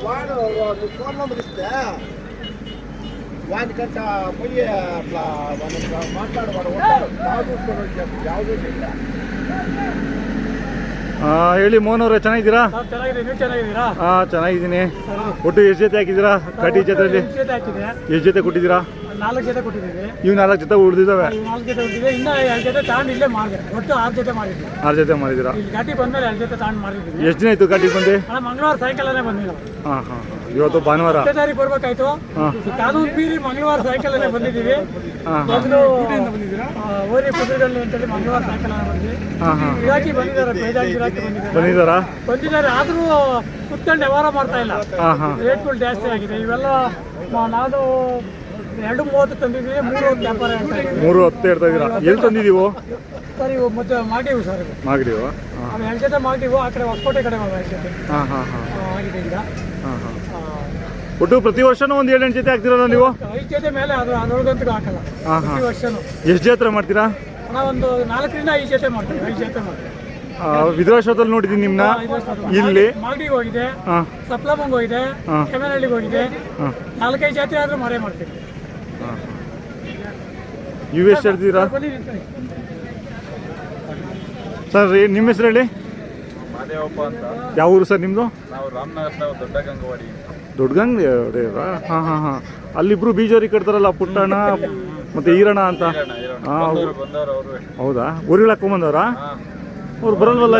వాడు phone number ఇస్తే వానికంట పోయి అట్లా మాట్లాడవాడు ಹೇಳಿ ಮೋಹನ್ ಅವರೇ, ಚೆನ್ನಾಗಿದ್ದೀರಾ? ಚೆನ್ನಾಗಿದ್ದೀನಿ. ಒಟ್ಟು ಎಷ್ಟು ಜೊತೆ ಹಾಕಿದ್ದೀರಾ ಕಡ್ಡಿ ಜೊತೆಯಲ್ಲಿ? ಎಷ್ಟು ಜೊತೆ ಕೊಟ್ಟಿದ್ದೀರಾ? 4 ಜೊತೆ ಕೊಟ್ಟಿದ್ದೀವಿ. ಇವು 4 ಜೊತೆ ಉಳಿದಿದ್ದಾವೆ. 4 ಜೊತೆ ಉಳಿದಿದೆ. ಇನ್ನ 2 ಜೊತೆ ತಗೊಂಡು ಇಲ್ಲೇ ಮಾಡಿದೆ. ಒಟ್ಟು 6 ಜೊತೆ ಮಾಡಿದ್ವಿ. 6 ಜೊತೆ ಮಾಡಿದ್ದೀರಾ? ಇಲ್ಲಿ ಘಾಟಿ ಬಂದ್ಮೇಲೆ 2 ಜೊತೆ ತಗೊಂಡು ಮಾಡಿದ್ವಿ. ಎಷ್ಟು ದಿನ ಆಯ್ತು ಘಾಟಿ ಬಂದು? ಮಂಗಳವಾರ ಸಾಯಂಕಾಲನೇ ಬಂದ್ವಿ ನಾವು. ಇವತ್ತು ಭಾನುವಾರ 10 ತಾರೀಕು ಬರ್ಬೇಕಾಯ್ತು. ಕಾನೂನು ಮೀರಿ ಮಂಗಳವಾರ ಸಾಯಂಕಾಲನೇ ಬಂದಿದ್ದೀವಿ. ಮೊದಲು ಓರಿ ಪುತ್ರಗಳ್ಳಿ ಅಂತೇಳಿ ಮಂಗಳವಾರ ಸಾಯಂಕಾಲ ಬಂದ್ವಿ. ಗಿರಾಕಿ ಬಂದಿದ್ದಾರೆ, ಬೇಜಾರು ಗಿರಾಕಿ ಬಂದಿದ್ದಾರೆ. ಆದ್ರೂ ಕುತ್ಕೊಂಡು ವ್ಯವಹಾರ ಮಾಡ್ತಾ ಇಲ್ಲ. ರೇಟ್ಗಳು ಜಾಸ್ತಿ ಆಗಿದೆ. ಇವೆಲ್ಲ ನಾನು 2.30 ತಂದಿದ್ದೀವಿ. 3.10 ವ್ಯಾಪಾರ ಹೇಳ್ತಾ ಇದ್ದೀವಿ. 3.10 ಹೇಳ್ತಾ ಇದ್ದೀರಾ? ಎಲ್ಲಿ ತಂದಿದ್ದೀವು ಸರ್? ಇವು ಮತ್ತೆ ಮಾಡಿವು ಸರ್. ಮಾಗಡಿವು? 2 ಜೊತೆ ಮಾಡಿವು. ಆ ಕಡೆ ಹೊಸಕೋಟೆ ಕಡೆ 2 ಜೊತೆ ಆಗಿದೆ. ಈಗ ಒಟ್ಟು ಪ್ರತಿ ವರ್ಷನೂ ಒಂದು 7-8 ಜೊತೆ ಹಾಕ್ತೀರಲ್ಲ ನೀವು? 5 ಜೊತೆ ಮೇಲೆ ಅದರೊಳಗಂತೂ ಹಾಕಲ್ಲ. ಪ್ರತಿ ವರ್ಷನೂ. ಎಷ್ಟು ಜಾತ್ರೆ ಮಾಡ್ತೀರಾ? ಒಂದು 4ರಿಂದ 5 ಜೊತೆ ಮಾಡ್ತೀವಿ. 5 ಜೊತೆ ಮಾಡ್ತೀವಿ. ವಿಧಾನಸೌಧದಲ್ಲಿ ನೋಡಿದ್ದೀನಿ ನಿಮ್ಮನ್ನ. ಇಲ್ಲಿ ಮಾಗಡಿಗೆ ಹೋಗಿದೆ, ಸಪ್ಲಮಂಗ್ ಹೋಗಿದೆ, ಕೆಮ್ಮನಹಳ್ಳಿಗೆ ಹೋಗಿದೆ. 4-5 ಜಾತಿ ಆದ್ರೂ ಮಾಡೇ ಮಾಡ್ತೀವಿ. ಇವು ಎಷ್ಟು ಹೇಳ್ತೀರಾ ಸರ್? ನಿಮ್ಮ ಹೆಸರು ಹೇಳಿ. ಮಾದೇವಪ್ಪ ಅಂತ. ಯಾವ ಊರು ಸರ್ ನಿಮ್ಮದು? ನಾವು ರಾಮನಗರದ ದೊಡ್ಡ ಗಂಗವಾಡಿ. ದೊಡ್ಡ ಗಂಗವಾಡಿ? ಹಾಂ. ಅಲ್ಲಿಬ್ರು ಬೀಜೋರಿ ಕಟ್ತಾರಲ್ಲ, ಪುಟ್ಟಣ್ಣ ಮತ್ತೆ ಈರಣ್ಣ ಅಂತ. ಹೌದಾ? ಊರಿಗೆ ಹಾಕೊಂಬಂದವ್ರಾ? ಅವ್ರು ಬರಲ್ವಲ್ಲ?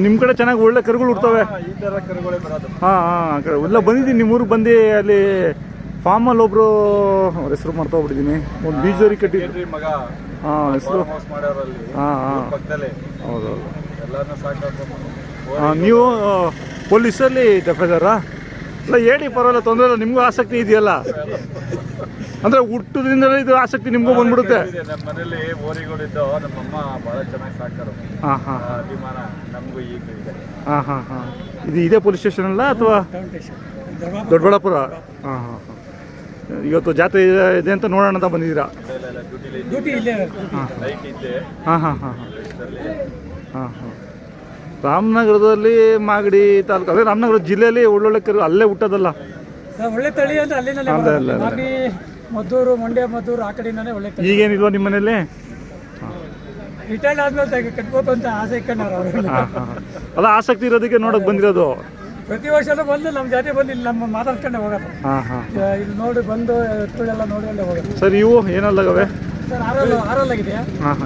ನಿಮ್ಮ ಕಡೆ ಚೆನ್ನಾಗಿ ಒಳ್ಳೆ ಕರುಗಳು ಹುಡ್ತವೆ. ಎಲ್ಲ ಬಂದಿದ್ದೀನಿ ನಿಮ್ಮ ಊರಿಗೆ ಬಂದು. ಅಲ್ಲಿ ಫಾರ್ಮಲ್ಲಿ ಒಬ್ರು ಅವ್ರ ಹೆಸರು ಮಾಡ್ತಾ ಹೋಗ್ಬಿಟ್ಟಿದ್ದೀನಿ. ಒಂದು ಬೀಜೋರಿ ಕಟ್ಟಿ ಹೆಸರು. ಹೌದೌದು. ನೀವು ಪೊಲೀಸಲ್ಲಿ ತಪ್ಪಿದಾರಾ? ಇಲ್ಲ ಹೇಳಿ, ಪರವಾಗಿಲ್ಲ, ತೊಂದರೆ ಇಲ್ಲ. ನಿಮಗೂ ಆಸಕ್ತಿ ಇದೆಯಲ್ಲ, ಅಂದ್ರೆ ಹುಟ್ಟುದ್ರಿಂದಲೇ ಇದು ಆಸಕ್ತಿ ನಿಮಗೂ ಬಂದ್ಬಿಡುತ್ತೆ. ನಮ್ಮ ಮನೇಲಿ ಓರಿಗಳಿದ್ದು ನಮ್ಮಮ್ಮ ಬಹಳ ಚೆನ್ನಾಗಿ ಸಾಕಾರು. ಅಭಿಮಾನ ನಮಗೂ ಈಗ ಇದೆ. ಇದು ಇದೇ ಪೊಲೀಸ್ ಸ್ಟೇಷನ್ ಅಲ್ಲ ಅಥವಾ ದೊಡ್ಡಬಳ್ಳಾಪುರ? ಇವತ್ತು ಜಾತ್ರೆ ಇದೆ ಅಂತ ನೋಡೋಣ ಅಂತ ಬಂದಿದ್ದೀರಾ? ರಾಮನಗರದಲ್ಲಿ ಮಾಗಡಿ ತಾಲೂಕು, ಅದೇ ರಾಮನಗರ ಜಿಲ್ಲೆಯಲ್ಲಿ ಒಳ್ಳೊಳ್ಳೆ ಕರು ಅಲ್ಲೇ ಹುಟ್ಟೋದಲ್ಲ? ಒಳ್ಳೆ ತಳಿ ಅಂತ ಅಲ್ಲಿಂದಲೇ. ಮದ್ದೂರು, ಮಂಡ್ಯ, ಮದ್ದೂರು ಆ ಕಡೆಯಿಂದಾನೆ ಒಳ್ಳೆ ತಳಿ. ಈಗೇನಿಲ್ವಾ ನಿಮ್ಮ ಮನೇಲಿ? ರಿಟೈರ್ಡ್ ಆದ್ಮೇಲೆ ಕಟ್ಬೇಕು ಅಂತ ಆಸೆ ಇಟ್ಕೊಂಡವ್ರು ಅವರು. ಅಲ್ಲ, ಆಸಕ್ತಿ ಇರೋದಕ್ಕೆ ನೋಡಕ್ ಬಂದಿರೋದು. ಪ್ರತಿ ವರ್ಷನೂ ಬಂದು ನಮ್ಮ ಜಾತಿ ಬಂದು ಇಲ್ಲಿ ನಮ್ಮ ಮಾತಾಡ್ಕೊಂಡೆ ಹೋಗೋದು. ಇಲ್ಲಿ ನೋಡಿ ಬಂದು ಎತ್ತುಗಳೆಲ್ಲ ನೋಡಿ ಅಲ್ಲೇ ಹೋಗೋದು. ಸರ್ ಇವು ಏನಲ್ಲಗವೆ ಸರ್? ಆರಲ್ಲಾಗಿದೆ.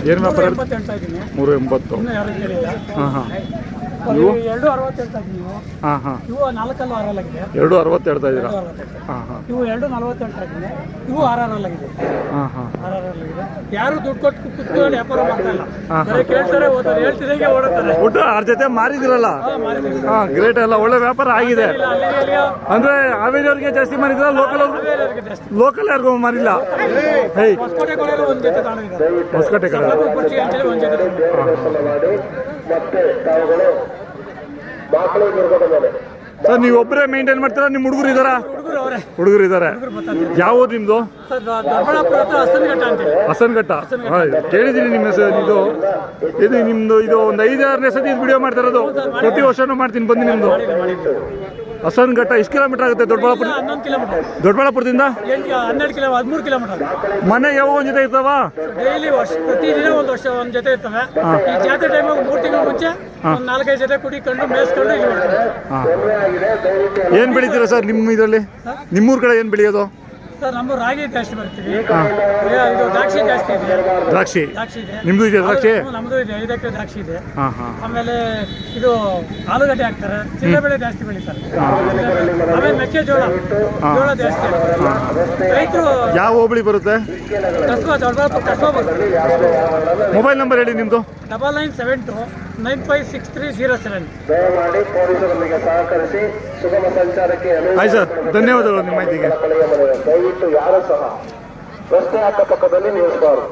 ಏನು ವ್ಯಾಪಾರ? 380 ಹೇಳ್ತಾ ಇದ್ದೀನಿ. 380. ಇನ್ನೂ ಯಾರು ಕೇಳಿಲ್ಲ. ಇವು 260 ಹೇಳ್ತಾ ಇದ್ದೀನಿ. ಇವು 4 ಆರಲ್ಲಾಗಿದೆ. 260 ಹೇಳ್ತಾ ಇದ್ದೀರಾ? ಇವು 240 ಹೇಳ್ತಾ ಇದ್ದೀನಿ. ಇವು ಆರಲ್ಲಾಗಿದೆ. ಯಾರು ದುಡ್ಡು ಕೊಟ್ಟು ಕುತ್ಕೊಂಡು ವ್ಯಾಪಾರ ಮಾಡ್ತಾ ಇಲ್ಲ. ಕೇಳ್ತಾರೆ, ಓದ್ತಾರೆ, ಹೇಳ್ತಿದಂಗೆ ಓಡುತ್ತಾರೆ. ಒಟ್ಟು 6 ಜೊತೆ ಮಾರಿದಿರಲ್ಲ? ಗ್ರೇಟ್ ಅಲ್ಲ, ಒಳ್ಳೆ ವ್ಯಾಪಾರ ಆಗಿದೆ. ಅಂದ್ರೆ ಹಾವೇರಿಯವ್ರಿಗೆ ಜಾಸ್ತಿ ಮಾರಿದ್ರ? ಲೋಕಲ್ ಯಾರಿಗೂ ಮಾರಿಲ್ಲ? ಹೊಸಕೋಟೆ ಕಡೆ ಒಂದು ಜೊತೆ ತಗೊಂಡಿದ್ದಾರೆ. ಹೊಸಕೋಟೆ ಕಡೆ ಒಂದು ಜೊತೆ. ಸರ್ ನೀವು ಒಬ್ಬರೇ ಮೇಂಟೈನ್ ಮಾಡ್ತೀರಾ? ನಿಮ್ಮ ಹುಡುಗರು ಇದ್ದಾರಾ? ಹುಡುಗರು ಇದ್ದಾರೆ. ಯಾವ ಊರು ನಿಮ್ದು? ಹಸನ್ಘಟ್ಟ. ಕೇಳಿದ್ದೀನಿ ನಿಮ್ಮ ಹೆಸರು. ಇದು ನಿಮ್ದು ಇದು ಒಂದು 5-6ನೇ ಸತಿ ವಿಡಿಯೋ ಮಾಡ್ತಾ ಇರೋದು. ಪ್ರತಿ ವರ್ಷನೂ ಮಾಡ್ತೀನಿ ಬಂದು ನಿಮ್ದು. ಹಸನ್ಘಟ್ಟ ಎಷ್ಟು ಕಿಲೋಮೀಟರ್ ಆಗುತ್ತೆ ದೊಡ್ಡಬಳ್ಳಾಪುರ? 11 ಕಿಲೋಮೀಟರ್. ದೊಡ್ಡಬಳ್ಳಾಪುರದಿಂದ 13 ಕಿಲೋಮೀಟರ್. ಮನೆ ಯಾವ ಒಂದು ಜೊತೆ ಇರ್ತಾವ? ಡೈಲಿ ಪ್ರತಿದಿನ ಒಂದು ಜೊತೆ ಇರ್ತವೆ. ಈ ಜಾತ್ರೆ ಟೈಮ್ 3 ತಿಂಗಳು ಮುಂಚೆ ಒಂದು 4-5 ಜೊತೆ ಕುಡಿಕೊಂಡು ಮೇಯಿಸ್ಕೊಂಡು ಇಲ್ಲಿ ಏನು ಬೆಳಿತೀರಾ ಸರ್ ನಿಮ್ಮ ಇದರಲ್ಲಿ? ನಿಮ್ಮೂರ ಕಡೆ ಏನು ಬೆಳೆಯೋದು ಸರ್? ನಮ್ಮ ರಾಗಿ ಜಾಸ್ತಿ ಬರ್ತೀವಿ. ಇದು ದ್ರಾಕ್ಷಿ ಜಾಸ್ತಿ ಇದೆ. ದ್ರಾಕ್ಷಿ ಇದೆ. ನಿಮ್ದು ಇದೆ ದ್ರಾಕ್ಷಿ? ನಮ್ದು ಇದೆ. 5 ಎಕರೆ ದ್ರಾಕ್ಷಿ ಇದೆ. ಆಮೇಲೆ ಇದು ಆಲೂಗಡ್ಡೆ ಹಾಕ್ತಾರೆ. ಚಿಲ್ಲಬೆಳೆ ಜಾಸ್ತಿ ಬೆಳೀತಾರೆ. ಆಮೇಲೆ ಮೆಕ್ಕೆಜೋಳ ಜಾಸ್ತಿ ಹಾಕ್ತಾರೆ. ರೈತರು. ಯಾವ ಹೋಬಳಿ ಬರುತ್ತೆ? ಕಸ್ಬಾ ಬರುತ್ತೆ. ಮೊಬೈಲ್ ನಂಬರ್ ಹೇಳಿ ನಿಮ್ದು. 9972 956307. ದಯಮಾಡಿ ಪೊಲೀಸರೊಂದಿಗೆ ಸಹಕರಿಸಿ ಸುಗಮ ಸಂಚಾರಕ್ಕೆ. ಆಯ್ತು ಸರ್, ಧನ್ಯವಾದಗಳು ನಿಮ್ಮ ಮಾಹಿತಿಗೆ. ದಯವಿಟ್ಟು ಯಾರು ಸಹ ರಸ್ತೆ ಅಕ್ಕಪಕ್ಕದಲ್ಲಿ ನಿಲ್ಲಿಸಬಾರದು.